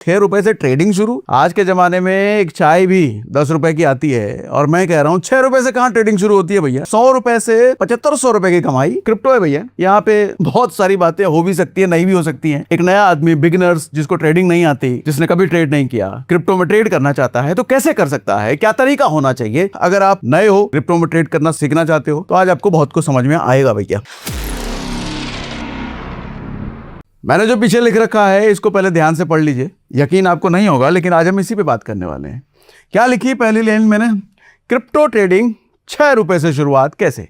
6 रुपए से ट्रेडिंग शुरू। आज के जमाने में एक चाय भी 10 रुपए की आती है और मैं कह रहा हूँ 6 रुपए से कहाँ ट्रेडिंग शुरू होती है भैया। 100 रुपए से 7500 रुपए की कमाई क्रिप्टो है भैया। यहाँ पे बहुत सारी बातें हो भी सकती है, नहीं भी हो सकती है। एक नया आदमी, बिगिनर्स, जिसको ट्रेडिंग नहीं आती, जिसने कभी ट्रेड नहीं किया, क्रिप्टो में ट्रेड करना चाहता है तो कैसे कर सकता है, क्या तरीका होना चाहिए। अगर आप नए हो, क्रिप्टो में ट्रेड करना सीखना चाहते हो तो आज आपको बहुत कुछ समझ में आएगा भैया। मैंने जो पीछे लिख रखा है इसको पहले ध्यान से पढ़ लीजिए। यकीन आपको नहीं होगा लेकिन आज हम इसी पे बात करने वाले हैं। क्या लिखी पहली लाइन मैंने? क्रिप्टो ट्रेडिंग 6 रुपए से शुरुआत कैसे।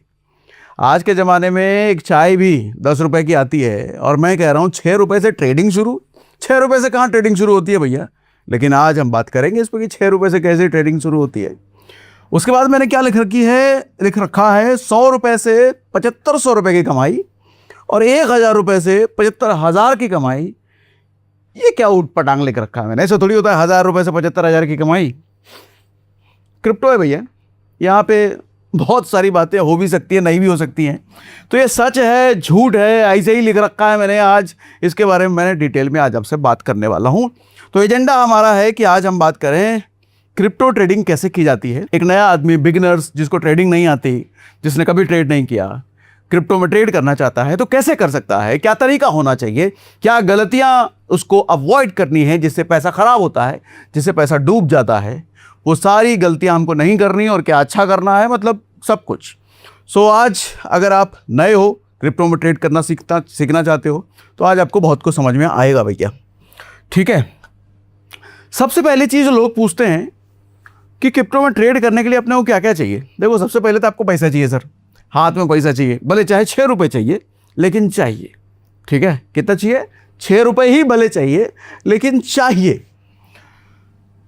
आज के ज़माने में एक चाय भी 10 रुपए की आती है और मैं कह रहा हूँ 6 रुपए से ट्रेडिंग शुरू। 6 रुपए से कहाँ ट्रेडिंग शुरू होती है भैया। लेकिन आज हम बात करेंगे इस पर कि 6 रुपए से कैसे ट्रेडिंग शुरू होती है। उसके बाद मैंने क्या लिख रखा है 100 रुपए से 7500 रुपए की कमाई और 1000 रुपए से 75,000 की कमाई। ये क्या ऊट पटांग लिख रखा है मैंने। ऐसा थोड़ी होता है 1000 रुपए से 75,000 की कमाई। क्रिप्टो है भैया। यहाँ पे बहुत सारी बातें हो भी सकती है, नहीं भी हो सकती हैं। तो ये सच है, झूठ है, ऐसे ही लिख रखा है मैंने। आज इसके बारे में मैंने डिटेल में आज आपसे बात करने वाला हूँ। तो एजेंडा हमारा है कि आज हम बात करें क्रिप्टो ट्रेडिंग कैसे की जाती है। एक नया आदमी, बिगिनर्स, जिसको ट्रेडिंग नहीं आती, जिसने कभी ट्रेड नहीं किया, क्रिप्टो में ट्रेड करना चाहता है तो कैसे कर सकता है, क्या तरीका होना चाहिए, क्या गलतियां उसको अवॉइड करनी है जिससे पैसा खराब होता है, जिससे पैसा डूब जाता है। वो सारी गलतियां हमको नहीं करनी और क्या अच्छा करना है, मतलब सब कुछ। सो आज अगर आप नए हो, क्रिप्टो में ट्रेड करना सीखना चाहते हो तो आज आपको बहुत कुछ समझ में आएगा भैया। ठीक है। सबसे पहली चीज़ लोग पूछते हैं कि क्रिप्टो में ट्रेड करने के लिए अपने को क्या क्या चाहिए। देखो, सबसे पहले तो आपको पैसा चाहिए सर। हाथ में पैसा चाहिए, भले चाहे 6 रुपए चाहिए लेकिन चाहिए। ठीक है। कितना चाहिए? 6 रुपए ही भले चाहिए लेकिन चाहिए।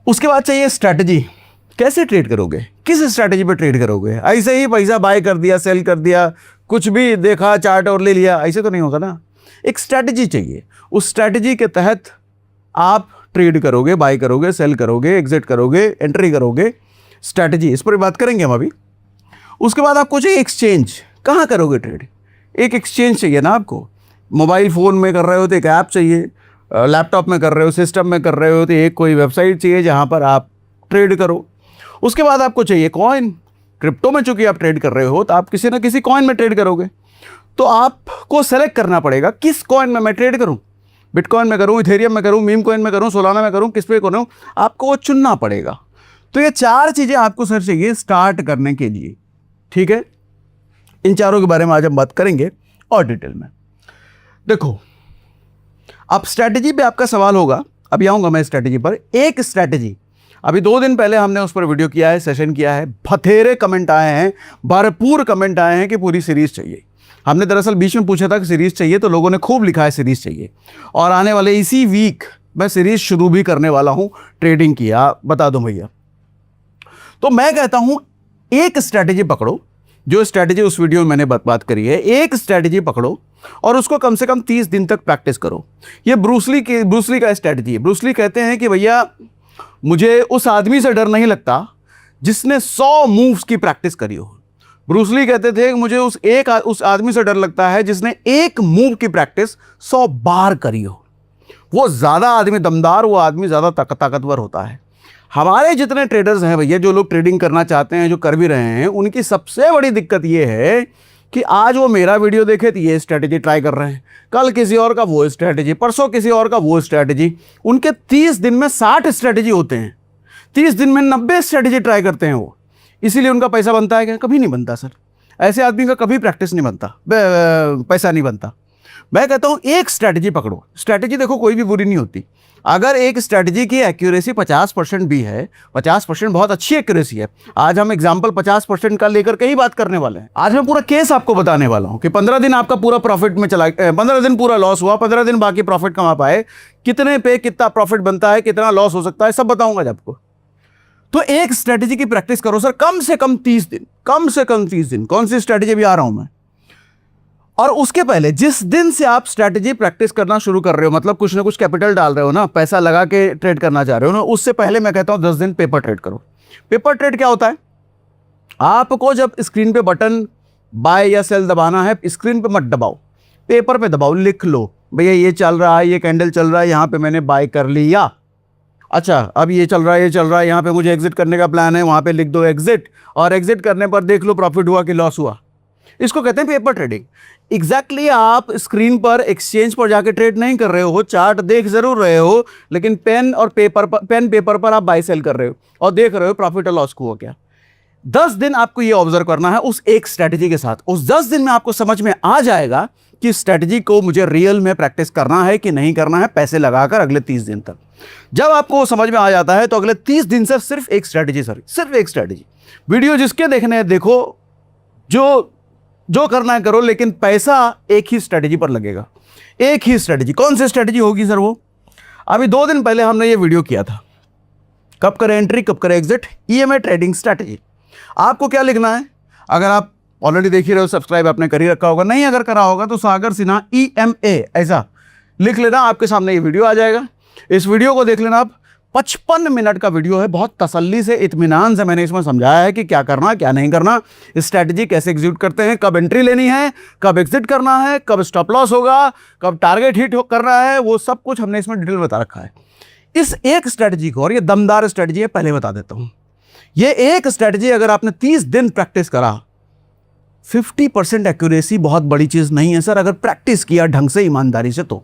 उसके बाद चाहिए स्ट्रैटेजी। कैसे ट्रेड करोगे, किस स्ट्रैटेजी पे ट्रेड करोगे। ऐसे ही पैसा बाय कर दिया, सेल कर दिया, कुछ भी देखा चार्ट और ले लिया, ऐसे तो नहीं होगा ना। एक स्ट्रैटेजी चाहिए। उस स्ट्रैटेजी के तहत आप ट्रेड करोगे, बाय करोगे, सेल करोगे, एग्जिट करोगे, एंट्री करोगे। स्ट्रैटेजी, इस पर बात करेंगे हम अभी। उसके बाद आपको चाहिए एक्सचेंज। कहाँ करोगे ट्रेड? एक एक्सचेंज चाहिए ना आपको। मोबाइल फ़ोन में कर रहे हो तो एक ऐप चाहिए, लैपटॉप में कर रहे हो, सिस्टम में कर रहे हो तो एक कोई वेबसाइट चाहिए जहाँ पर आप ट्रेड करो। उसके बाद आपको चाहिए कॉइन। क्रिप्टो में चूँकि आप ट्रेड कर रहे हो तो आप किसी ना किसी कॉइन में ट्रेड करोगे। तो आपको सेलेक्ट करना पड़ेगा किस कॉइन में मैं ट्रेड करूँ। बिटकॉइन में करूँ, इथेरियम में करूँ, मीम कॉइन में करूँ, सोलाना में करूँ, किस पे करूँ, आपको वो चुनना पड़ेगा। तो ये 4 चीज़ें आपको सर चाहिए स्टार्ट करने के लिए। ठीक है। इन चारों के बारे में आज हम बात करेंगे और डिटेल में। देखो, अब स्ट्रैटेजी पे आपका सवाल होगा, अभी आऊँगा मैं स्ट्रैटेजी पर। एक स्ट्रैटेजी, अभी 2 दिन पहले हमने उस पर वीडियो किया है, सेशन किया है, बथेरे कमेंट आए हैं, भरपूर कमेंट आए हैं कि पूरी सीरीज़ चाहिए। हमने दरअसल बीच में पूछा था कि सीरीज़ चाहिए तो लोगों ने खूब लिखा है सीरीज़ चाहिए। और आने वाले इसी वीक मैं सीरीज़ शुरू भी करने वाला हूँ ट्रेडिंग की। बता दूँ भैया। तो मैं कहता हूँ एक स्ट्रैटेजी पकड़ो, जो स्ट्रैटेजी उस वीडियो में मैंने बात करी है। एक स्ट्रैटेजी पकड़ो और उसको कम से कम 30 दिन तक प्रैक्टिस करो। ये ब्रूसली का स्ट्रैटेजी है। ब्रूसली कहते हैं कि भैया मुझे उस आदमी से डर नहीं लगता जिसने 100 मूव्स की प्रैक्टिस करी हो। ब्रूसली कहते थे कि मुझे उस आदमी से डर लगता है जिसने एक मूव की प्रैक्टिस 100 बार करी हो। वो ज़्यादा आदमी दमदार, वो आदमी ज़्यादा ताकतवर होता है। हमारे जितने ट्रेडर्स हैं भैया, जो लोग ट्रेडिंग करना चाहते हैं, जो कर भी रहे हैं, उनकी सबसे बड़ी दिक्कत ये है कि आज वो मेरा वीडियो देखे तो ये स्ट्रैटेजी ट्राई कर रहे हैं, कल किसी और का वो स्ट्रैटेजी, परसों किसी और का वो स्ट्रैटेजी। उनके 30 दिन में 60 स्ट्रैटेजी होते हैं, 30 दिन में 90 स्ट्रैटेजी ट्राई करते हैं वो। इसीलिए उनका पैसा बनता है क्या? कभी नहीं बनता सर। ऐसे आदमी का कभी प्रैक्टिस नहीं बनता, पैसा नहीं बनता। मैं कहता हूँ एक स्ट्रैटेजी पकड़ो। स्ट्रैटेजी देखो कोई भी बुरी नहीं होती। अगर एक स्ट्रैटेजी की एक्यूरेसी 50% भी है, 50% बहुत अच्छी एक्यूरेसी है। आज हम एग्जांपल 50% का लेकर के ही बात करने वाले हैं। आज मैं पूरा केस आपको बताने वाला हूं कि 15 दिन आपका पूरा प्रॉफिट में चला, 15 दिन पूरा लॉस हुआ, 15 दिन बाकी प्रॉफिट कमा पाए, कितने पे कितना प्रॉफिट बनता है, कितना लॉस हो सकता है, सब बताऊंगा आपको। तो एक स्ट्रैटेजी की प्रैक्टिस करो सर, कम से कम 30 दिन, कम से कम 30 दिन। कौन सी स्ट्रैटेजी भी आ रहा हूं मैं। और उसके पहले जिस दिन से आप स्ट्रैटेजी प्रैक्टिस करना शुरू कर रहे हो, मतलब कुछ ना कुछ कैपिटल डाल रहे हो ना, पैसा लगा के ट्रेड करना चाह रहे हो ना, उससे पहले मैं कहता हूं 10 दिन पेपर ट्रेड करो। पेपर ट्रेड क्या होता है? आपको जब स्क्रीन पे बटन बाय या सेल दबाना है, स्क्रीन पे मत दबाओ, पेपर पे दबाओ, लिख लो भैया ये चल रहा है, ये कैंडल चल रहा है, यहां पे मैंने बाय कर लिया, अच्छा अब ये चल रहा है, ये चल रहा है, यहाँ पे मुझे एग्जिट करने का प्लान है, वहाँ पे लिख दो एग्जिट, और एग्जिट करने पर देख लो प्रॉफिट हुआ कि लॉस हुआ। इसको कहते हैं पेपर ट्रेडिंग। एग्जैक्टली आप स्क्रीन पर एक्सचेंज पर जाके ट्रेड नहीं कर रहे हो, चार्ट देख जरूर रहे हो, लेकिन पेन पेपर पर आप बाय सेल कर रहे हो और देख रहे हो प्रॉफिट और लॉस को हुआ क्या। 10 दिन आपको ये ऑब्जर्व करना है उस एक स्ट्रेटजी के साथ। उस 10 दिन में आपको समझ में आ जाएगा कि स्ट्रेटजी को मुझे रियल में प्रैक्टिस करना है कि नहीं करना है, पैसे लगाकर अगले 30 दिन तक। जब आपको समझ में आ जाता है तो अगले 30 दिन से सिर्फ एक स्ट्रेटजी, सिर्फ एक स्ट्रेटजी। वीडियो जिसके देखने हैं देखो, जो करना है करो, लेकिन पैसा एक ही स्ट्रेटजी पर लगेगा, एक ही स्ट्रेटजी। कौन सी स्ट्रेटजी होगी सर वो? अभी 2 दिन पहले हमने ये वीडियो किया था, कब करें एंट्री कब करें एग्जिट, ईएमए ट्रेडिंग स्ट्रेटजी। आपको क्या लिखना है? अगर आप ऑलरेडी देख ही रहे हो, सब्सक्राइब आपने कर ही रखा होगा, नहीं अगर करा होगा तो सागर सिन्हा EMA ऐसा लिख लेना, आपके सामने ये वीडियो आ जाएगा। इस वीडियो को देख लेना आप। 55 मिनट का वीडियो है, बहुत तसल्ली से इत्मीनान से मैंने इसमें समझाया है कि क्या करना क्या नहीं करना, स्ट्रैटेजी कैसे एग्जीक्यूट करते हैं, कब एंट्री लेनी है, कब एग्जिट करना है, कब स्टॉप लॉस होगा, कब टारगेट हिट करना है, वो सब कुछ हमने इसमें डिटेल बता रखा है। इस एक स्ट्रैटेजी को, और ये दमदार स्ट्रैटेजी है, पहले बता देता हूं, ये एक स्ट्रैटेजी अगर आपने 30 दिन प्रैक्टिस करा, 50% एक्यूरेसी बहुत बड़ी चीज नहीं है सर, अगर प्रैक्टिस किया ढंग से ईमानदारी से। तो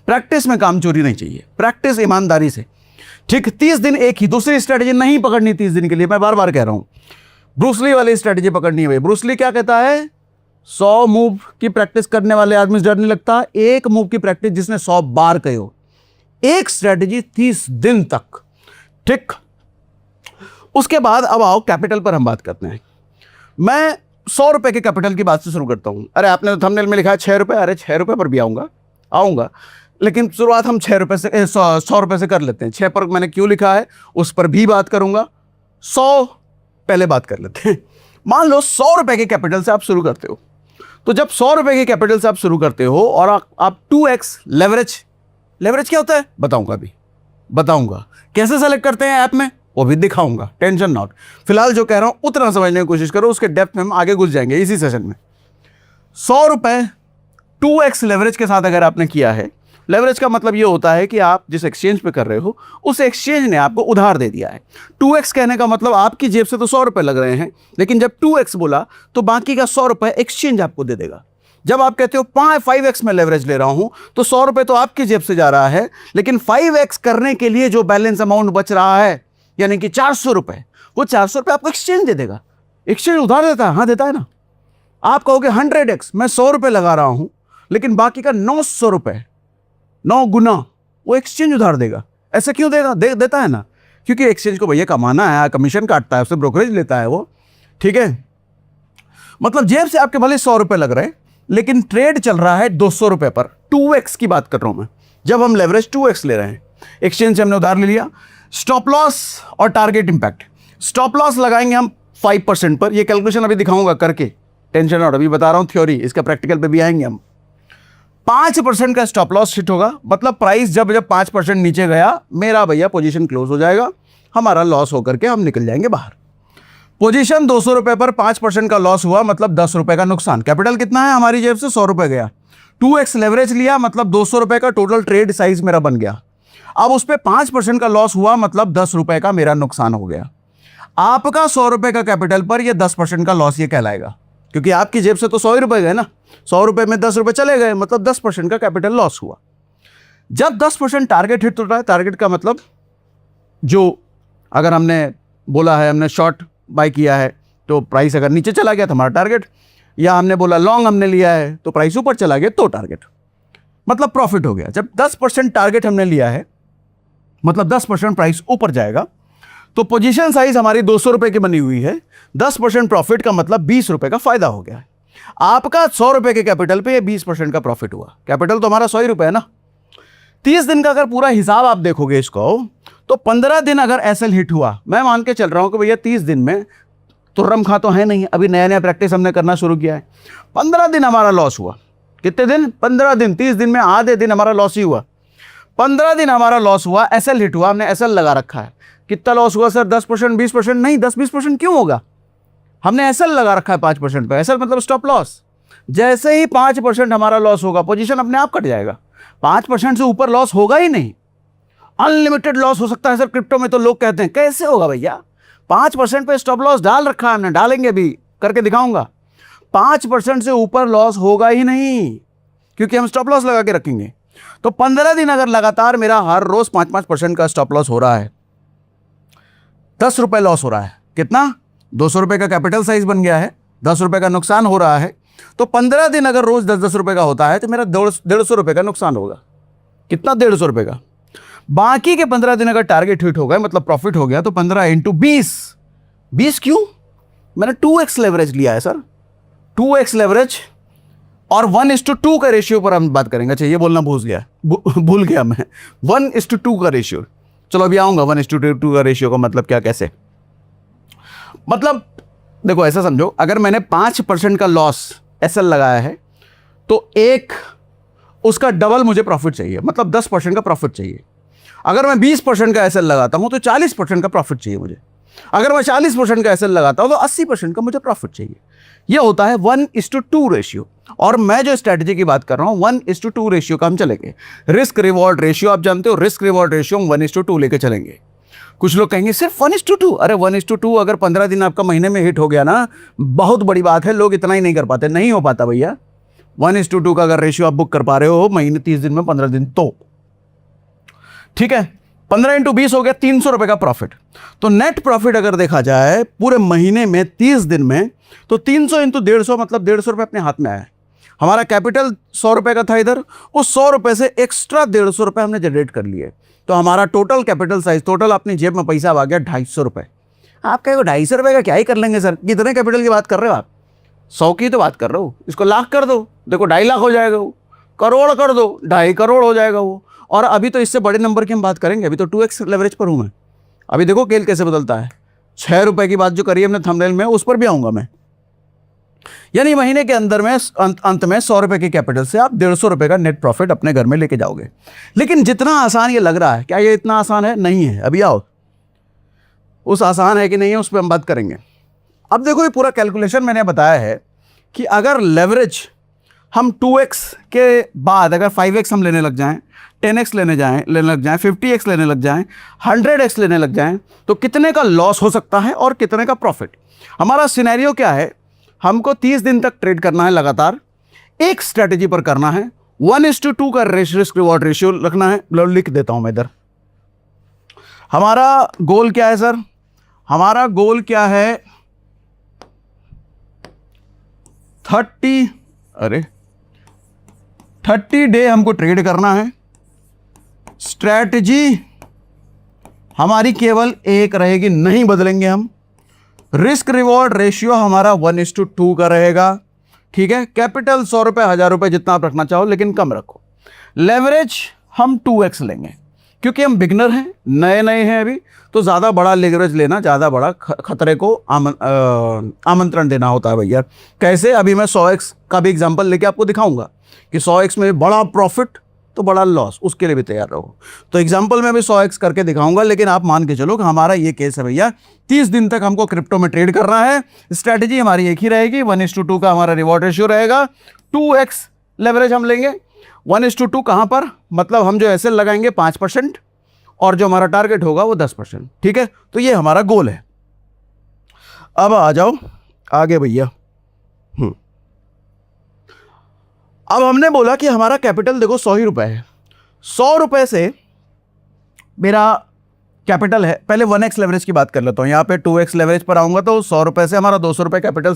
प्रैक्टिस में काम चोरी नहीं चाहिए, प्रैक्टिस ईमानदारी से। ठीक 30 दिन एक ही, दूसरी स्ट्रैटेजी नहीं पकड़नी 30 दिन के लिए, मैं बार बार कह रहा हूं। ब्रूस ली वाली स्ट्रैटेजी पकड़नी है भाई। ब्रूस ली क्या कहता है? 100 मूव की प्रैक्टिस करने वाले आदमी से डर नहीं लगता, एक मूव की प्रैक्टिस जिसने 100 बार कही हो। एक स्ट्रैटेजी 30 दिन तक, ठीक। उसके बाद अब आओ कैपिटल पर हम बात करते हैं। मैं 100 रुपए के कैपिटल की बात से शुरू करता हूं। अरे आपने तो थंबनेल में लिखा है 6 रुपए, अरे 6 रुपए पर भी आऊंगा, लेकिन शुरुआत हम 6 रुपए से 100 रुपए से कर लेते हैं। 6 पर मैंने क्यों लिखा है उस पर भी बात करूंगा, 100 पहले बात कर लेते हैं। मान लो 100 रुपए के कैपिटल से आप शुरू करते हो, तो जब 100 रुपए के कैपिटल से आप शुरू करते हो और आप 2x लेवरेज क्या होता है बताऊंगा। कैसे सेलेक्ट करते हैं ऐप में वो भी दिखाऊंगा, टेंशन नॉट। फिलहाल जो कह रहा हूं उतना समझने की कोशिश करो, उसके डेप्थ में हम आगे घुस जाएंगे इसी सेशन में। 100 रुपए 2x लेवरेज के साथ अगर आपने किया है, लेवरेज का मतलब ये होता है कि आप जिस एक्सचेंज पे कर रहे हो उस एक्सचेंज ने आपको उधार दे दिया है। 2x कहने का मतलब आपकी जेब से तो 100 रुपए लग रहे हैं, लेकिन जब 2x बोला तो बाकी का 100 रुपए एक्सचेंज आपको दे देगा। जब आप कहते हो 5x में लेवरेज ले रहा हूं, तो 100 रुपए तो आपकी जेब से जा रहा है, लेकिन 5x करने के लिए जो बैलेंस अमाउंट बच रहा है, यानी कि 400 रुपए, वो 400 रुपए आपको एक्सचेंज दे देगा। एक्सचेंज उधार देता है, हाँ देता है ना। आप कहोगे 100x, मैं 100 रुपए लगा रहा हूं, लेकिन बाकी का 900 रुपए, 9 गुना वो एक्सचेंज उधार देगा। ऐसा क्यों देगा? देता है ना, क्योंकि एक्सचेंज को भैया कमाना है, कमीशन काटता है, उससे ब्रोकरेज लेता है वो, ठीक है। मतलब जेब से आपके भले 100 रुपए लग रहे हैं, लेकिन ट्रेड चल रहा है 200 रुपए पर। 2x की बात कर रहा हूं मैं, जब हम लेवरेज 2x ले रहे हैं, एक्सचेंज से हमने उधार ले लिया। स्टॉप लॉस और टारगेट इंपैक्ट। स्टॉप लॉस लगाएंगे हम 5% पर, ये कैलकुलेशन अभी दिखाऊंगा करके, टेंशन नॉट, अभी बता रहा हूं थ्योरी, इसका प्रैक्टिकल पे भी आएंगे हम। 5% का स्टॉप लॉस हिट होगा, मतलब प्राइस जब 5% नीचे गया, मेरा भैया पोजीशन क्लोज हो जाएगा, हमारा लॉस होकर के हम निकल जाएंगे बाहर। पोजीशन 200 रुपए पर 5% का लॉस हुआ, मतलब 10 रुपए का नुकसान। कैपिटल कितना है? हमारी जेब से 100 रुपए गया। 2x लेवरेज लिया, मतलब 200 रुपए का टोटल ट्रेड साइज मेरा बन गया। अब उस पर 5% का लॉस हुआ, मतलब 10 रुपए का मेरा नुकसान हो गया। आपका 100 रुपए का कैपिटल पर यह 10% का लॉस ये कहलाएगा, क्योंकि आपकी जेब से तो 100 रुपए गए ना, 100 रुपए में 10 रुपए चले गए, मतलब 10% का कैपिटल लॉस हुआ। जब 10% टारगेट हिट होता है, टारगेट का मतलब जो अगर हमने बोला है, हमने शॉर्ट बाय किया है तो प्राइस अगर नीचे चला गया तो हमारा टारगेट, या हमने बोला लॉन्ग हमने लिया है तो प्राइस ऊपर चला गया तो टारगेट, मतलब प्रॉफिट हो गया। जब 10% टारगेट हमने लिया है, मतलब 10% प्राइस ऊपर जाएगा, तो पोजीशन साइज हमारी 200 रुपए की बनी हुई है। 10% प्रॉफिट का मतलब 20 रुपए का फायदा हो गया है। आपका 100 रुपए के कैपिटल पे 20% का प्रॉफिट हुआ। कैपिटल तो हमारा 100 ही रुपए है ना। 30 दिन का अगर पूरा हिसाब आप देखोगे इसको, तो 15 दिन अगर एसएल हिट हुआ, मैं मान के चल रहा हूं कि भैया 30 दिन में तुर्रम खा तो है नहीं, अभी नया नया प्रैक्टिस हमने करना शुरू किया है। 15 दिन हमारा लॉस हुआ। कितने दिन? 15 दिन। 30 दिन में आधे दिन हमारा लॉस ही हुआ। 15 दिन हमारा लॉस हुआ, एसएल हिट हुआ, हमने एसएल लगा रखा है। कितना लॉस हुआ सर? 10%, 20%? नहीं, 10-20% क्यों होगा? हमने एसएल लगा रखा है 5% पे। एसएल मतलब स्टॉप लॉस। जैसे ही 5% हमारा लॉस होगा, पोजीशन अपने आप कट जाएगा। 5% से ऊपर लॉस होगा ही नहीं। अनलिमिटेड लॉस हो सकता है सर क्रिप्टो में, तो लोग कहते हैं कैसे होगा भैया, 5% पे स्टॉप लॉस डाल रखा है हमने, डालेंगे भी, करके दिखाऊंगा। 5% से ऊपर लॉस होगा ही नहीं, क्योंकि हम स्टॉप लॉस लगा के रखेंगे। तो 15 दिन अगर लगातार मेरा हर रोज 5-5% का स्टॉप लॉस हो रहा है, 10 रुपए लॉस हो रहा है, कितना, 200 रुपए का कैपिटल साइज बन गया है, 10 रुपए का नुकसान हो रहा है। तो 15 दिन अगर रोज 10-10 रुपए का होता है तो मेरा 150 रुपए का नुकसान होगा। कितना, 150 रुपए का। बाकी के 15 दिन अगर टारगेट हिट हो गए, मतलब प्रॉफिट हो गया, तो 15 इंटू 20 क्यों, मैंने 2x लेवरेज लिया है सर, 2x लेवरेज, और 1:2 का रेशियो पर हम बात करेंगे। अच्छा ये बोलना भूल गया मैं, 1:2 का रेशियो। चलो अभी आऊंगा 1:2 का रेशियो का मतलब क्या, कैसे, मतलब देखो ऐसा समझो, अगर मैंने 5% का लॉस एसएल लगाया है तो एक उसका डबल मुझे प्रॉफिट चाहिए, मतलब 10% का प्रॉफिट चाहिए। अगर मैं 20% का एसएल लगाता हूं तो 40% का प्रॉफिट चाहिए मुझे। अगर मैं 40% का एसएल लगाता हूं तो 80% का मुझे प्रॉफिट चाहिए। यह होता है 1:2 रेशियो। और मैं जो स्ट्रैटेजी की बात कर रहा हूं 1:2 रेशियो का हम चलेंगे। रिस्क रिवॉर्ड रेशियो आप जानते हो, रिस्क रिवॉर्ड रेशियो हम 1:2 लेके चलेंगे। कुछ लोग कहेंगे सिर्फ 1:2, अरे 1:2 अगर 15 दिन आपका महीने में हिट हो गया ना, बहुत बड़ी बात है। लोग इतना ही नहीं कर पाते, नहीं हो पाता भैया। 1:2 का अगर रेशियो आप बुक कर पा रहे हो महीने 30 दिन में, 15 दिन, तो ठीक है। 15 इंटू 20 हो गया 300 रुपए का प्रॉफिट। तो नेट प्रॉफिट अगर देखा जाए पूरे महीने में 30 दिन में, तो 300 इंटू 150 मतलब 150 रुपए अपने हाथ में आया है। हमारा कैपिटल 100 रुपए का था इधर, उस 100 रुपए से एक्स्ट्रा 150 रुपए हमने जनरेट कर लिए। तो हमारा टोटल कैपिटल साइज, टोटल अपनी जेब में पैसा आ गया 250 रुपए। आप कहेंगे 250 रुपए का क्या ही कर लेंगे सर, कितने कैपिटल की बात कर रहे हो आप, 100 की तो बात कर रहे हो, इसको लाख कर दो, देखो 2.5 लाख हो जाएगा वो, करोड़ कर दो, 2.5 करोड़ हो जाएगा वो। और अभी तो इससे बड़े नंबर की हम बात करेंगे, अभी तो 2x लेवरेज पर हूं मैं। अभी देखो खेल कैसे बदलता है। 6 रुपए की बात जो करी हमने थंबनेल में, उस पर भी आऊंगा मैं। यानी महीने के अंदर में अंत में 100 रुपए के कैपिटल से आप 150 रुपए का नेट प्रॉफिट अपने घर में लेके जाओगे। लेकिन जितना आसान ये लग रहा है, क्या ये इतना आसान है? नहीं है। अभी आओ, उस आसान है कि नहीं है उस पर हम बात करेंगे। अब देखो ये पूरा कैलकुलेशन मैंने बताया है कि अगर लेवरेज हम 2x के बाद अगर 5x हम लेने लग जाएं, 10x लेने लग जाएं, 50x लेने लग जाएं, 100x लेने लग जाएं, तो कितने का लॉस हो सकता है और कितने का प्रॉफिट। हमारा सिनेरियो क्या है, हमको 30 दिन तक ट्रेड करना है लगातार, एक स्ट्रेटेजी पर करना है, 1:2 का रिस्क रिवॉर्ड रेशियो रखना है। लिख देता हूं मैं इधर। हमारा गोल क्या है सर? हमारा गोल क्या है? 30 डे हमको ट्रेड करना है। स्ट्रैटेजी हमारी केवल एक रहेगी, नहीं बदलेंगे हम। रिस्क रिवॉर्ड रेशियो हमारा 1:2 का रहेगा, ठीक है। कैपिटल 100 रुपए, 1000 रुपए, जितना आप रखना चाहो, लेकिन कम रखो। लेवरेज हम 2x लेंगे, क्योंकि हम बिगनर हैं, नए हैं अभी, तो ज़्यादा बड़ा लेवरेज लेना, ज़्यादा बड़ा खतरे को आमंत्रण देना होता है भैया। कैसे? अभी मैं 100x का भी एग्जांपल लेके आपको दिखाऊंगा कि 100x में बड़ा प्रॉफिट तो बड़ा लॉस, उसके लिए भी तैयार रहो। तो एग्जांपल में भी 100x करके दिखाऊंगा, लेकिन आप मान के चलो कि हमारा ये केस है भैया, 30 दिन तक हमको क्रिप्टो में ट्रेड करना है। स्ट्रैटेजी हमारी एक ही रहेगी, 1:2 का हमारा रिवॉर्ड रेशियो रहेगा, 2x लेवरेज हम लेंगे। 1:2 कहाँ पर? मतलब हम जो एसएल लगाएंगे 5% और जो हमारा टारगेट होगा वो 10%, ठीक है। तो ये हमारा गोल है। अब आ जाओ आगे भैया। अब हमने बोला कि हमारा कैपिटल देखो 100 ही रुपए है। 100 रुपए से मेरा कैपिटल है। पहले 1x लेवरेज की बात कर लेता हूँ, यहाँ पे 2x लेवरेज पर आऊँगा तो 100 रुपए से हमारा 200 रुपए कैपिटल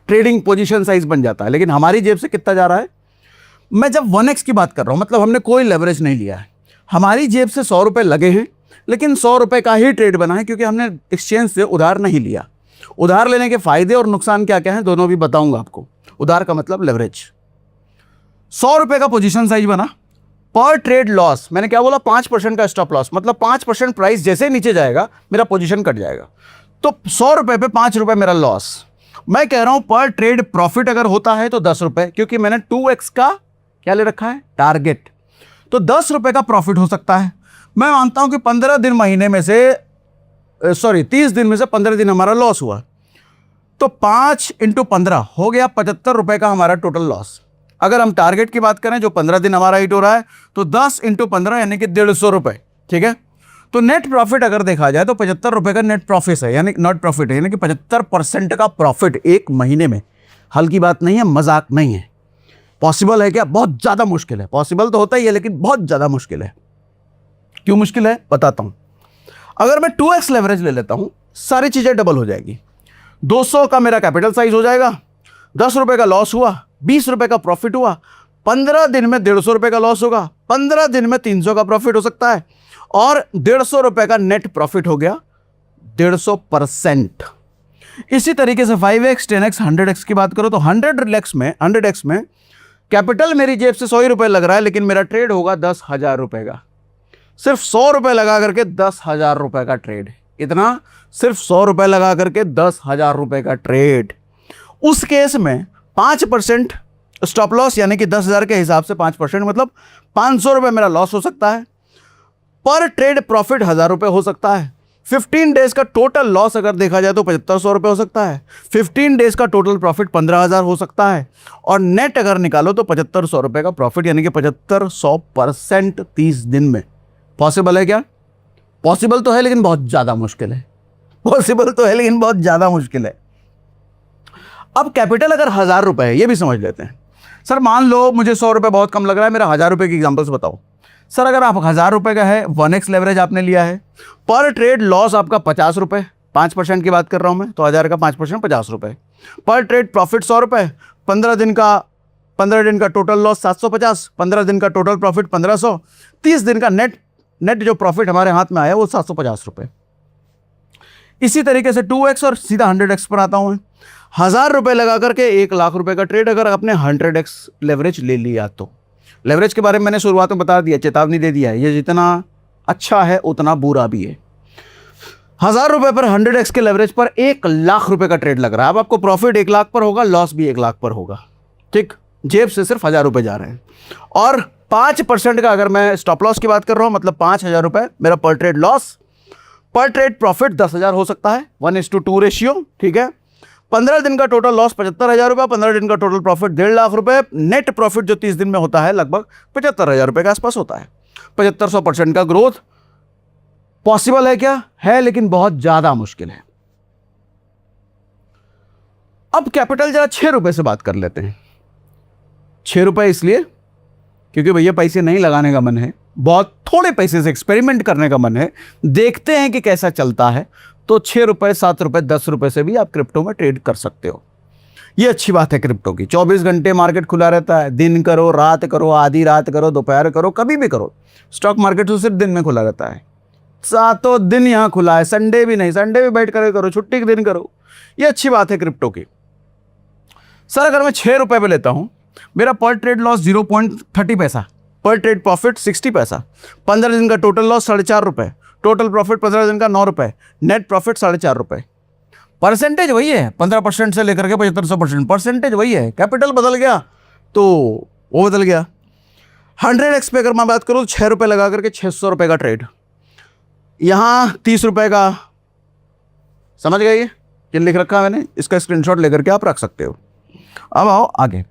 ट्रेडिंग पोजीशन साइज बन जाता है। लेकिन हमारी जेब से कितना जा रहा है? मैं जब 1x की बात कर रहा हूँ, मतलब हमने कोई लेवरेज नहीं लिया है, हमारी जेब से 100 रुपए लगे हैं, लेकिन 100 रुपए का ही ट्रेड बना है, क्योंकि हमने एक्सचेंज से उधार नहीं लिया। उधार लेने के फायदे और नुकसान क्या क्या हैं दोनों भी बताऊंगा आपको। उधार का मतलब लेवरेज। 100 रुपए का पोजीशन साइज बना, पर ट्रेड लॉस, मैंने क्या बोला? 5% का स्टॉप लॉस, मतलब 5% प्राइस जैसे नीचे जाएगा मेरा पोजीशन कट जाएगा। तो 100 रुपए पे 5 रुपए मेरा लॉस। मैं कह रहा हूं पर ट्रेड प्रॉफिट अगर होता है तो 10 रुपए, क्योंकि मैंने 2x का क्या ले रखा है? टारगेट। तो 10 रुपए का प्रॉफिट हो सकता है। मैं मानता हूं कि 15 दिन महीने में से 30 दिन में से 15 दिन हमारा लॉस हुआ, तो 5 × 15 हो गया 75 रुपए का हमारा टोटल लॉस। अगर हम टारगेट की बात करें जो 15 दिन हमारा हिट हो रहा है, तो 10 × 15 यानी कि 150 रुपए, ठीक है। तो नेट प्रॉफिट अगर देखा जाए तो 75 रुपए का नेट प्रॉफिट है, यानी नेट प्रॉफिट है, यानी कि 75% का प्रॉफिट एक महीने में। हल्की बात नहीं है, मजाक नहीं है। पॉसिबल है क्या? बहुत ज़्यादा मुश्किल है। पॉसिबल तो होता ही है लेकिन बहुत ज़्यादा मुश्किल है। क्यों मुश्किल है बताता हूँ। अगर मैं 2x लेवरेज ले लेता हूँ, सारी चीज़ें डबल हो जाएगी। 200 का मेरा कैपिटल साइज हो जाएगा, 10 रुपए का लॉस हुआ, 20 रुपए का प्रॉफिट हुआ, 15 दिन में 150 रुपए का लॉस होगा, 15 दिन में 300 का प्रॉफिट हो सकता है, और 150 रुपए का नेट प्रॉफिट हो गया 150%। इसी तरीके से 5x, 10x, 100x की बात करो तो 100x में कैपिटल मेरी जेब से 100 रुपए लग रहा है, लेकिन मेरा ट्रेड होगा 10,000 रुपए का। सिर्फ 100 रुपए लगा करके 10,000 रुपए का ट्रेड। इतना, सिर्फ 100 रुपए लगा करके 10,000 रुपए का ट्रेड। उस केस में 5% स्टॉप लॉस, यानी कि 10,000 के हिसाब से 5% मतलब 500 रुपए मेरा लॉस हो सकता है। पर ट्रेड प्रॉफिट 1,000 रुपए हो सकता है। 15 डेज का टोटल लॉस अगर देखा जाए तो 7,500 रुपए हो सकता है। 15 डेज का टोटल प्रॉफिट 15,000 हो सकता है। और नेट अगर निकालो तो 7,500 रुपए का प्रॉफिट, यानी कि 7,500% 30 दिन में। पॉसिबल है क्या? पॉसिबल तो है लेकिन बहुत ज़्यादा मुश्किल है। पॉसिबल तो है लेकिन बहुत ज़्यादा मुश्किल है। अब कैपिटल अगर 1,000 रुपए है, ये भी समझ लेते हैं। सर मान लो मुझे 100 रुपए बहुत कम लग रहा है, मेरा 1,000 रुपए की एग्जाम्पल्स बताओ। सर अगर आप 1,000 रुपए का है, 1x लेवरेज आपने लिया है, पर ट्रेड लॉस आपका 50 रुपए, 5% की बात कर रहा हूं मैं, तो 1,000 का 5% 50 रुपए। पर ट्रेड प्रॉफिट 100 रुपए, 15 दिन का टोटल लॉस 750, 15 दिन का टोटल प्रॉफिट 1,500, 30 दिन का नेट जो प्रॉफिट हमारे हाथ में आया वो 750 रुपए। इसी तरीके से 2x और सीधा 100x पर आता हूं। 1,000 रुपए लगा करके 1,00,000 रुपए का ट्रेड अगर आपने 100x लेवरेज ले लिया तो, लेवरेज के बारे में मैंने शुरुआत में बता दिया, चेतावनी दे दिया है, ये जितना अच्छा है उतना बुरा भी है। 1,000 रुपए पर 100x के लेवरेज पर 1,00,000 रुपए का ट्रेड लग रहा है। अब आपको प्रॉफिट 1,00,000 पर होगा, लॉस भी 1,00,000 पर होगा। ठीक, जेब से सिर्फ 1,000 रुपए जा रहे हैं। और 5% का अगर मैं स्टॉप लॉस की बात कर रहा हूं, मतलब 5,000 रुपए मेरा पर ट्रेड लॉस, पर ट्रेड प्रॉफिट 10,000 हो सकता है, 1:2 रेशियो। ठीक है, 15 दिन का टोटल लॉस 75,000 रुपए, 15 दिन का टोटल प्रॉफिट 1,50,000 रुपए। नेट प्रॉफिट जो 30 दिन में होता है लगभग 75,000 रुपए के आसपास होता है। 7500% का ग्रोथ पॉसिबल है क्या? है, लेकिन बहुत ज्यादा मुश्किल है। अब कैपिटल जरा 6 रुपए से बात कर लेते हैं। 6 रुपए इसलिए क्योंकि भैया पैसे नहीं लगाने का मन है, बहुत थोड़े पैसे से एक्सपेरिमेंट करने का मन है, देखते हैं कि कैसा चलता है। तो 6 रुपए, 7 रुपए, 10 रुपए से भी आप क्रिप्टो में ट्रेड कर सकते हो। ये अच्छी बात है क्रिप्टो की। 24 घंटे मार्केट खुला रहता है, दिन करो, रात करो, आधी रात करो, दोपहर करो, कभी भी करो। स्टॉक मार्केट तो सिर्फ दिन में खुला रहता है, 7 दिन यहाँ खुला है, संडे भी नहीं, संडे भी बैठ कर करो, छुट्टी के दिन करो। ये अच्छी बात है क्रिप्टो की। सर अगर मैं 6 रुपए पे लेता हूँ, मेरा पर ट्रेड लॉस 0.30 पैसा, पर ट्रेड प्रॉफिट 60 पैसा, 15 दिन का टोटल लॉस 4.5 रुपए, टोटल प्रॉफिट 15 दिन का 9 रुपए, नेट प्रॉफिट 4.5 रुपए। परसेंटेज वही है, 15% से लेकर के 7500%, परसेंटेज वही है। कैपिटल बदल गया तो वो बदल गया। 100x पे अगर मैं बात करूँ, 6 रुपए लगा करके 600 रुपए का ट्रेड, यहाँ 30 रुपए का, समझ गए ये लिख रखा है मैंने, इसका स्क्रीनशॉट लेकर के आप रख सकते हो। अब आओ आगे,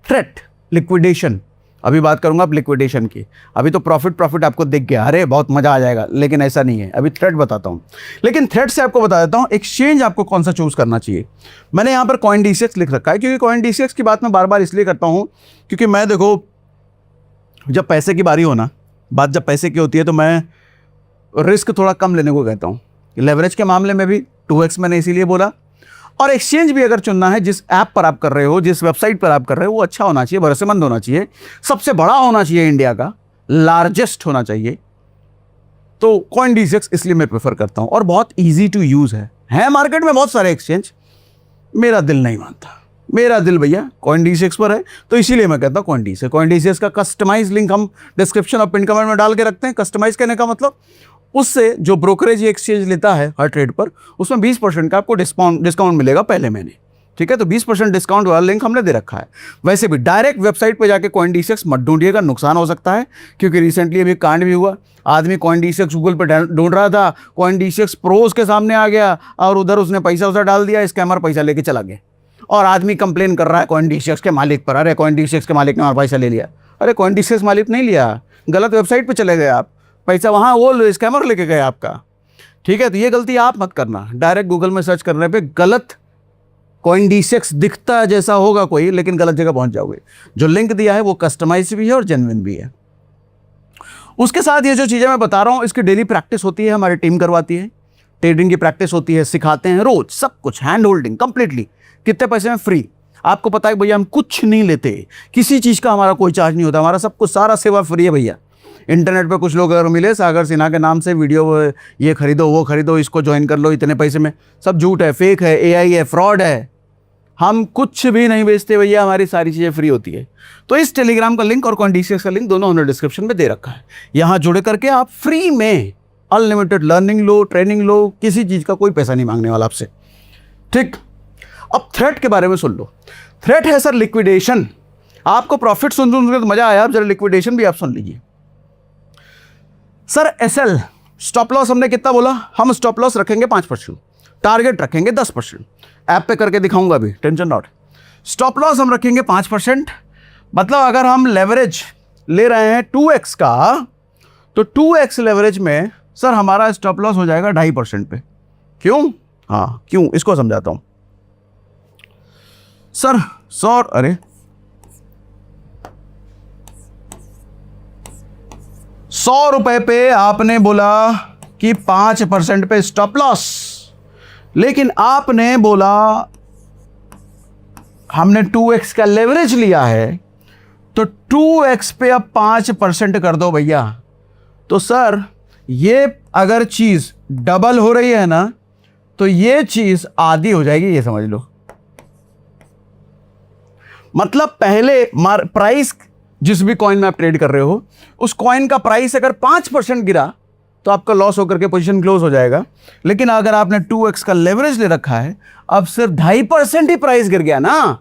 थ्रेट लिक्विडेशन। अभी बात करूंगा अब लिक्विडेशन की। अभी तो प्रॉफिट आपको दिख गया, अरे बहुत मजा आ जाएगा, लेकिन ऐसा नहीं है। अभी थ्रेट बताता हूं, लेकिन थ्रेट से आपको बता देता हूं एक्सचेंज आपको कौन सा चूज करना चाहिए। मैंने यहां पर CoinDCX लिख रखा है, क्योंकि CoinDCX की बात मैं बार बार इसलिए करता हूं क्योंकि मैं, देखो, जब पैसे की बारी हो ना, बात जब पैसे की होती है तो मैं रिस्क थोड़ा कम लेने को कहता हूँ। लेवरेज के मामले में भी 2x मैंने इसीलिए बोला। और एक्सचेंज भी अगर चुनना है, जिस ऐप पर आप कर रहे हो, जिस वेबसाइट पर आप कर रहे हो, वो अच्छा होना चाहिए, भरोसेमंद होना चाहिए, सबसे बड़ा होना चाहिए, इंडिया का लार्जेस्ट होना चाहिए। तो CoinDCX इसलिए मैं प्रेफर करता हूं, और बहुत इजी टू यूज है मार्केट में बहुत सारे एक्सचेंज। मेरा दिल नहीं मानता, मेरा दिल भैया CoinDCX पर है, तो इसीलिए मैं कहता हूँ CoinDCX का कस्टमाइज लिंक हम डिस्क्रिप्शन और पिन कमेंट में डाल के रखते हैं। कस्टमाइज करने का मतलब, उससे जो ब्रोकरेज एक्सचेंज लेता है हर ट्रेड पर, उसमें 20% का आपको डिस्काउंट मिलेगा पहले महीने। ठीक है, तो 20% डिस्काउंट वाला लिंक हमने दे रखा है। वैसे भी डायरेक्ट वेबसाइट पे जाके CoinDCX मत ढूंढिएगा, नुकसान हो सकता है, क्योंकि रिसेंटली अभी कांड भी हुआ। आदमी CoinDCX गूगल पे ढूंढ रहा था, CoinDCX प्रोज के सामने आ गया और उधर उसने पैसा डाल दिया, स्कैमर पैसा लेके चला गया, और आदमी कंप्लेन कर रहा है CoinDCX के मालिक पर, अरे CoinDCX के मालिक ने हमारा पैसा ले लिया। अरे CoinDCX मालिक नहीं लिया, गलत वेबसाइट पर चले गए आप। पैसा वहाँ वो स्कैमर लेके गए आपका। ठीक है, तो ये गलती आप मत करना। डायरेक्ट गूगल में सर्च करने पे गलत CoinDCX दिखता है जैसा होगा कोई, लेकिन गलत जगह पहुंच जाओगे। जो लिंक दिया है वो कस्टमाइज भी है और जेन्युइन भी है। उसके साथ ये जो चीज़ें मैं बता रहा हूँ इसकी डेली प्रैक्टिस होती है, हमारी टीम करवाती है। ट्रेडिंग की प्रैक्टिस होती है, सिखाते हैं रोज सब कुछ, हैंड होल्डिंग कंप्लीटली। कितने पैसे में? फ्री। आपको पता है भैया हम कुछ नहीं लेते, किसी चीज़ का हमारा कोई चार्ज नहीं होता, हमारा सब कुछ सारा सेवा फ्री है भैया। इंटरनेट पे कुछ लोग अगर मिले सागर सिन्हा के नाम से वीडियो, ये खरीदो वो खरीदो, इसको ज्वाइन कर लो इतने पैसे में, सब झूठ है, फेक है, AI है, फ्रॉड है। हम कुछ भी नहीं बेचते भैया, हमारी सारी चीज़ें फ्री होती है। तो इस टेलीग्राम का लिंक और CoinDCX का लिंक दोनों हमने डिस्क्रिप्शन में दे रखा है। यहाँ जुड़े करके आप फ्री में अनलिमिटेड लर्निंग लो, ट्रेनिंग लो, किसी चीज़ का कोई पैसा नहीं मांगने वाला आपसे। ठीक, अब थ्रेट के बारे में सुन लो। थ्रेट है सर लिक्विडेशन। आपको प्रॉफिट सुन के तो मजा आया, अब जरा लिक्विडेशन भी आप सुन लीजिए। सर SL स्टॉप लॉस हमने कितना बोला? हम स्टॉप लॉस रखेंगे 5%, टारगेट रखेंगे 10%। ऐप पे करके दिखाऊंगा अभी, टेंशन नॉट। स्टॉप लॉस हम रखेंगे 5%, मतलब अगर हम लेवरेज ले रहे हैं 2x का, तो 2x लेवरेज में सर हमारा स्टॉप लॉस हो जाएगा 2.5% पे। क्यों? हाँ क्यों, इसको समझाता हूं सर। 100 रुपए पे आपने बोला कि 5% पे स्टॉप लॉस, लेकिन आपने बोला हमने 2x का लेवरेज लिया है, तो 2x पे अब 5% कर दो भैया। तो सर ये अगर चीज डबल हो रही है ना, तो ये चीज आधी हो जाएगी, ये समझ लो। मतलब पहले प्राइस, जिस भी कॉइन में आप ट्रेड कर रहे हो, उस कॉइन का प्राइस अगर 5% गिरा तो आपका लॉस होकर के पोजीशन क्लोज हो जाएगा। लेकिन अगर आपने 2x का लेवरेज ले रखा है, अब सिर्फ 2.5% ही प्राइस गिर गया ना,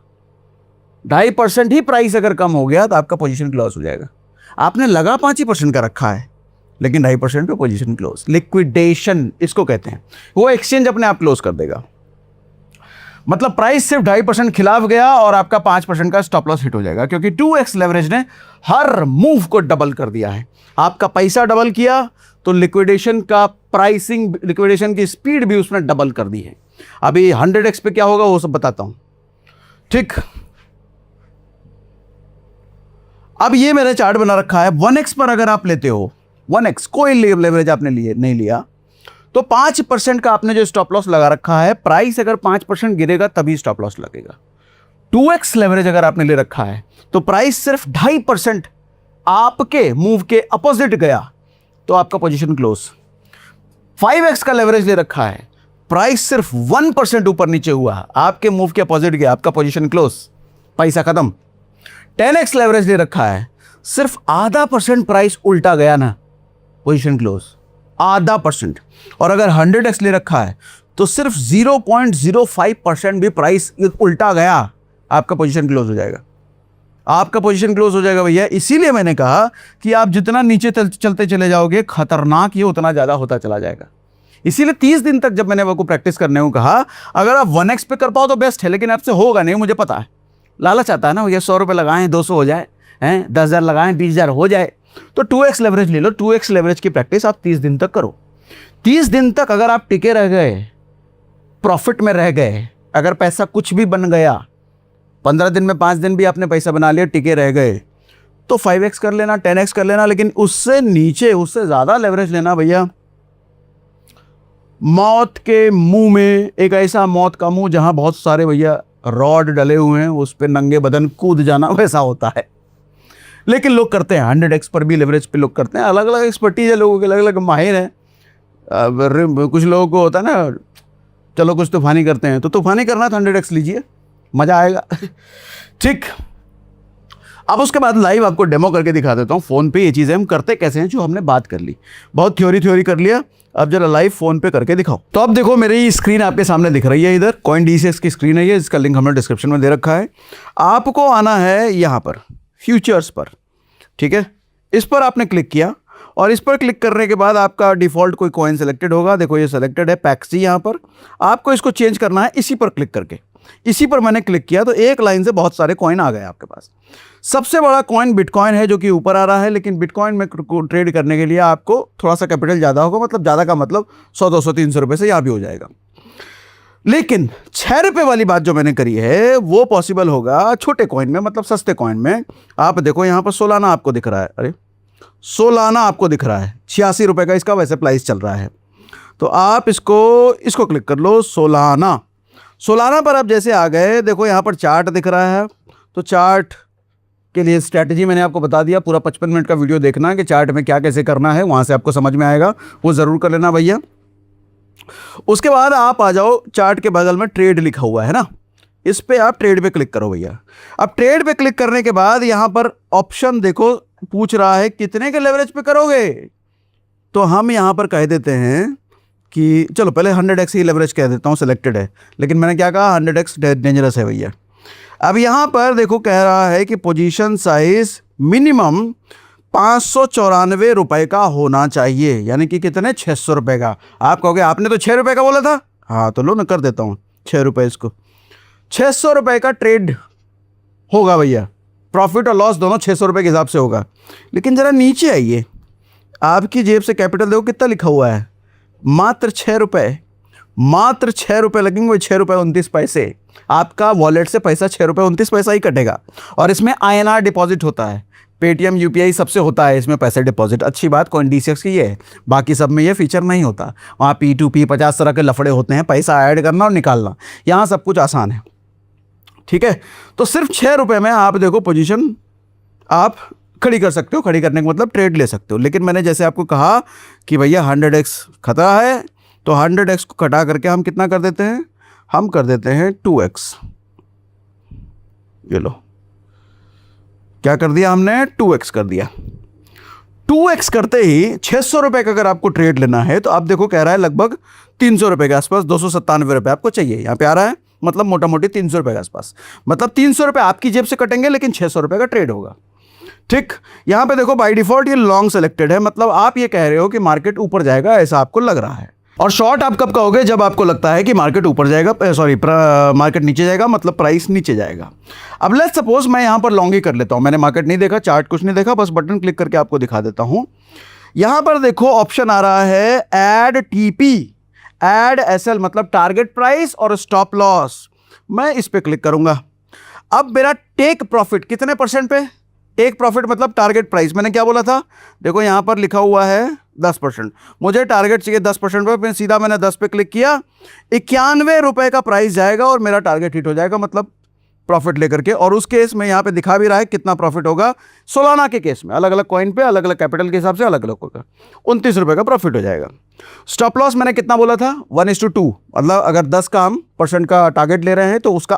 2.5% ही प्राइस अगर कम हो गया तो आपका पोजीशन क्लोज हो जाएगा। आपने लगा 5% का रखा है, लेकिन 2.5% पे पोजीशन क्लोज। लिक्विडेशन इसको कहते हैं, वो एक्सचेंज अपने आप क्लोज कर देगा। मतलब प्राइस सिर्फ 2.5% खिलाफ गया और आपका 5% का स्टॉप लॉस हिट हो जाएगा, क्योंकि 2x लेवरेज ने हर मूव को डबल कर दिया है। आपका पैसा डबल किया तो लिक्विडेशन का प्राइसिंग, लिक्विडेशन की स्पीड भी उसने डबल कर दी है। अभी 100x पे क्या होगा वो सब बताता हूं। ठीक, अब ये मैंने चार्ट बना रखा है। 1x पर अगर आप लेते हो, 1x कोई लेवरेज आपने नहीं लिया, तो 5% का आपने जो स्टॉप लॉस लगा रखा है, प्राइस अगर 5% गिरेगा तभी स्टॉप लॉस लगेगा। 2x लेवरेज अगर आपने ले रखा है तो प्राइस सिर्फ 2.5% आपके मूव के अपोजिट गया तो आपका पोजीशन क्लोज। 5x का लेवरेज ले रखा है, प्राइस सिर्फ 1% ऊपर नीचे हुआ, आपके मूव के अपोजिट गया, आपका पोजीशन क्लोज, पैसा खत्म। 10x लेवरेज ले रखा है, सिर्फ 0.5% प्राइस उल्टा गया ना, पोजीशन क्लोज, 0.5%। और अगर 100x ले रखा है तो सिर्फ 0.05% भी प्राइस उल्टा गया, आपका पोजीशन क्लोज हो जाएगा, आपका पोजीशन क्लोज हो जाएगा भैया। इसीलिए मैंने कहा कि आप जितना नीचे चलते चले जाओगे, खतरनाक ये उतना ज़्यादा होता चला जाएगा। इसीलिए 30 दिन तक जब मैंने वो को प्रैक्टिस करने को कहा, अगर आप 1x पे कर पाओ तो बेस्ट है, लेकिन आपसे होगा नहीं, मुझे पता है। लालच आता है ना भैया, 100 रुपये लगाएं 200 हो जाए, 10,000 लगाएं 20,000 हो जाए, तो 2x लेवरेज ले लो। 2x लेवरेज की प्रैक्टिस आप 30 दिन तक करो। 30 दिन तक अगर आप टिके रह गए, प्रॉफिट में रह गए, अगर पैसा कुछ भी बन गया, 15 दिन में 5 दिन भी आपने पैसा बना लिया, टिके रह गए, तो 5x कर लेना, 10x कर लेना, लेकिन उससे नीचे, उससे ज़्यादा लेवरेज लेना भैया, मौत के मुंह में, एक ऐसा मौत का मुंह जहां बहुत सारे भैया रॉड डले हुए हैं, उस पर नंगे बदन कूद जाना, वैसा होता है। लेकिन लोग करते हैं, 100x पर भी लेवरेज पे लोग करते हैं। अलग अलग एक्सपर्टीज है लोगों के, अलग अलग माहिर हैं। कुछ लोगों को होता है ना, चलो कुछ तूफानी करते हैं, तो तूफानी करना तो 100x लीजिए, मज़ा आएगा। ठीक, अब उसके बाद लाइव आपको डेमो करके दिखा देता हूँ फ़ोन पे ये चीज़ें हम करते कैसे हैं, जो हमने बात कर ली। बहुत थ्योरी कर लिया, अब जरा लाइव फ़ोन पे करके दिखाओ। तो अब देखो मेरी स्क्रीन आपके सामने दिख रही है, इधर CoinDCX की स्क्रीन है ये, इसका लिंक हमने डिस्क्रिप्शन में दे रखा है। आपको आना है यहाँ पर फ्यूचर्स पर, ठीक है, इस पर आपने क्लिक किया और इस पर क्लिक करने के बाद आपका डिफ़ॉल्ट कोई कॉइन सेलेक्टेड होगा। देखो ये सेलेक्टेड है पैक्सी, यहाँ पर आपको इसको चेंज करना है इसी पर क्लिक करके। इसी पर मैंने क्लिक किया तो एक लाइन से बहुत सारे कॉइन आ गए आपके पास। सबसे बड़ा कॉइन बिटकॉइन है जो कि ऊपर आ रहा है, लेकिन बिटकॉइन में ट्रेड करने के लिए आपको थोड़ा सा कैपिटल ज़्यादा होगा, मतलब ज़्यादा का मतलब 100, 200, 300 रुपये से यहाँ भी हो जाएगा। लेकिन 6 रुपये वाली बात जो मैंने करी है वो पॉसिबल होगा छोटे कॉइन में, मतलब सस्ते कॉइन में। आप देखो यहाँ पर सोलाना आपको दिख रहा है, अरे सोलाना आपको दिख रहा है 86 रुपये का इसका वैसे प्राइस चल रहा है। तो आप इसको क्लिक कर लो, सोलाना। सोलाना पर आप जैसे आ गए, देखो यहाँ पर चार्ट दिख रहा है। तो चार्ट के लिए स्ट्रैटेजी मैंने आपको बता दिया, पूरा 55 मिनट का वीडियो देखना है कि चार्ट में क्या कैसे करना है, वहाँ से आपको समझ में आएगा, वो ज़रूर कर लेना भैया। उसके बाद आप आ जाओ, चार्ट के बगल में ट्रेड लिखा हुआ है ना, इस पे आप ट्रेड पे क्लिक करो भैया। अब ट्रेड पे क्लिक करने के बाद यहाँ पर ऑप्शन देखो, पूछ रहा है कितने के लेवरेज पे करोगे। तो हम यहाँ पर कह देते हैं कि चलो पहले 100x ही लेवरेज कह देता हूँ, सिलेक्टेड है, लेकिन मैंने क्या कहा 100x डेंजरस है भैया। अब यहाँ पर देखो कह रहा है कि पोजीशन साइज मिनिमम 594 रुपये का होना चाहिए, यानी कि कितने 600 रुपये का। आप कहोगे आपने तो 6 रुपये का बोला था, हाँ तो लो ना कर देता हूँ 6 रुपये, इसको 600 रुपये का ट्रेड होगा भैया, प्रॉफिट और लॉस दोनों 600 रुपये के हिसाब से होगा। लेकिन ज़रा नीचे आइए, आपकी जेब से कैपिटल देखो कितना लिखा हुआ है, मात्र 6 रुपये, मात्र 6 रुपये लगेंगे, वही 6 रुपये 29 पैसे। आपका वॉलेट से पैसा 6 रुपये 29 पैसा ही कटेगा। और इसमें INR डिपॉजिट होता है, पेटीएम UPI सबसे होता है इसमें पैसे डिपॉजिट। अच्छी बात CoinDCX की ये है, बाकी सब में ये फीचर नहीं होता। वहाँ P2P 50 तरह के लफड़े होते हैं, पैसा ऐड करना और निकालना, यहाँ सब कुछ आसान है। ठीक है, तो सिर्फ 6 रुपये में आप देखो पोजीशन आप खड़ी कर सकते हो। खड़ी करने का मतलब ट्रेड ले सकते हो। लेकिन मैंने जैसे आपको कहा कि भैया 100x खतरा है, तो 100x को घटा करके हम कितना कर देते हैं, हम कर देते हैं 2x। ये लो, क्या कर दिया हमने, 2x कर दिया। 2x करते ही 600 रुपये का अगर आपको ट्रेड लेना है तो आप देखो कह रहा है लगभग 300 रुपये के आसपास, 297 रुपये आपको चाहिए। यहाँ पे आ रहा है मतलब मोटा मोटी 300 रुपये के आसपास, मतलब 300 रुपये आपकी जेब से कटेंगे, लेकिन 600 रुपये का ट्रेड होगा। ठीक, यहाँ पे देखो बाय डिफॉल्ट ये लॉन्ग सेलेक्टेड है, मतलब आप ये कह रहे हो कि मार्केट ऊपर जाएगा ऐसा आपको लग रहा है। और शॉर्ट आप कब कहोगे, जब आपको लगता है कि मार्केट ऊपर जाएगा, मार्केट नीचे जाएगा, मतलब प्राइस नीचे जाएगा। अब लेट्स सपोज मैं यहाँ पर लॉन्ग ही कर लेता हूँ, मैंने मार्केट नहीं देखा, चार्ट कुछ नहीं देखा, बस बटन क्लिक करके आपको दिखा देता हूँ। यहाँ पर देखो ऑप्शन आ रहा है ऐड TP, ऐड SL, मतलब टारगेट प्राइस और स्टॉप लॉस। मैं इस पर क्लिक करूँगा। अब मेरा टेक प्रॉफिट कितने % पे, टेक प्रॉफिट मतलब टारगेट प्राइस, मैंने क्या बोला था, देखो यहाँ पर लिखा हुआ है 10%, मुझे टारगेट चाहिए 10% पे, फिर सीधा मैंने 10 पे क्लिक किया, 91 रुपये का प्राइस जाएगा और मेरा टारगेट हिट हो जाएगा, मतलब प्रॉफिट लेकर के। और उस केस में यहाँ पे दिखा भी रहा है कितना प्रॉफिट होगा। सोलाना के केस में अलग अलग कॉइन पे अलग अलग कैपिटल के हिसाब से अलग अलग होगा, 29 रुपये का प्रॉफिट हो जाएगा। स्टॉप लॉस मैंने कितना बोला था, 1:2, मतलब अगर 10 का हम % का टारगेट ले रहे हैं तो उसका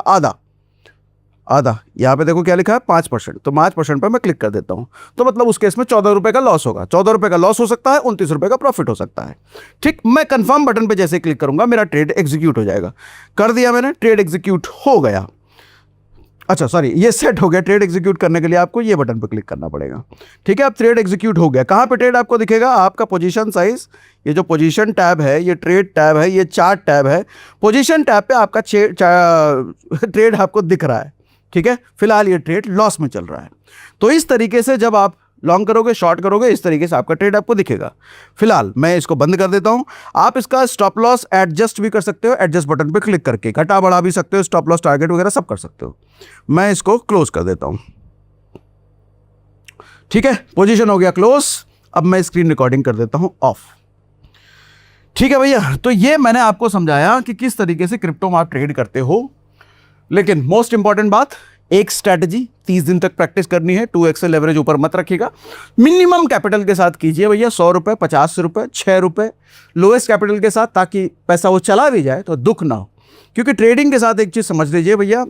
आधा, यहाँ पे देखो क्या लिखा है 5%, तो 5% पर मैं क्लिक कर देता हूँ, तो मतलब उस केस में 14 रुपये का लॉस होगा। 14 रुपये का लॉस हो सकता है, 29 रुपये का प्रॉफिट हो सकता है। ठीक, मैं कंफर्म बटन पे जैसे क्लिक करूंगा मेरा ट्रेड एग्जीक्यूट हो जाएगा। कर दिया मैंने, ट्रेड एग्जीक्यूट हो गया। अच्छा सॉरी, ये सेट हो गया। ट्रेड एग्जीक्यूट करने के लिए आपको ये बटन पर क्लिक करना पड़ेगा। ठीक है, अब ट्रेड एग्जीक्यूट हो गया। कहाँ पे ट्रेड आपको दिखेगा, आपका पोजीशन साइज, ये जो पोजीशन टैब है, ये ट्रेड टैब है, ये चार्ट टैब है। पोजीशन टैब पे आपका ट्रेड आपको दिख रहा है। ठीक है, फिलहाल ये ट्रेड लॉस में चल रहा है। तो इस तरीके से जब आप लॉन्ग करोगे, शॉर्ट करोगे, इस तरीके से आपका ट्रेड आपको दिखेगा। फिलहाल मैं इसको बंद कर देता हूं। आप इसका स्टॉप लॉस एडजस्ट भी कर सकते हो, एडजस्ट बटन पे क्लिक करके घटा बढ़ा भी सकते हो, स्टॉप लॉस टारगेट वगैरह सब कर सकते हो। मैं इसको क्लोज कर देता हूं। ठीक है, पोजीशन हो गया क्लोज। अब मैं स्क्रीन रिकॉर्डिंग कर देता हूं ऑफ। ठीक है भैया, तो ये मैंने आपको समझाया कि किस तरीके से क्रिप्टो में आप ट्रेड करते हो। लेकिन मोस्ट इंपॉर्टेंट बात, एक स्ट्रैटेजी 30 दिन तक प्रैक्टिस करनी है। 2x से लेवरेज ऊपर मत रखिएगा, मिनिमम कैपिटल के साथ कीजिए भैया, 100 रुपये, 50 रुपये, 6 रुपये लोएस्ट कैपिटल के साथ, ताकि पैसा वो चला भी जाए तो दुख ना हो। क्योंकि ट्रेडिंग के साथ एक चीज़ समझ लीजिए भैया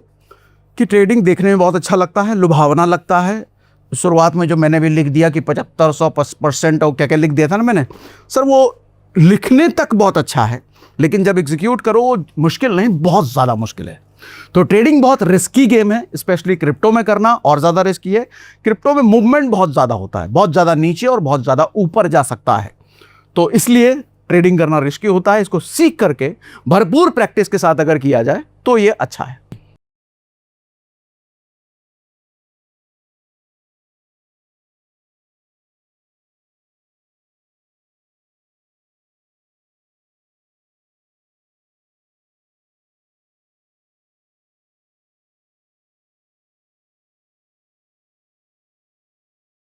कि ट्रेडिंग देखने में बहुत अच्छा लगता है, लुभावना लगता है। शुरुआत में जो मैंने भी लिख दिया कि 75-100% और क्या क्या लिख दिया था ना मैंने, सर वो लिखने तक बहुत अच्छा है, लेकिन जब एग्जीक्यूट करो वो मुश्किल नहीं, बहुत ज़्यादा मुश्किल है। तो ट्रेडिंग बहुत रिस्की गेम है, स्पेशली क्रिप्टो में करना और ज़्यादा रिस्की है। क्रिप्टो में मूवमेंट बहुत ज़्यादा होता है, बहुत ज़्यादा नीचे और बहुत ज़्यादा ऊपर जा सकता है। तो इसलिए ट्रेडिंग करना रिस्की होता है। इसको सीख करके भरपूर प्रैक्टिस के साथ अगर किया जाए तो ये अच्छा है।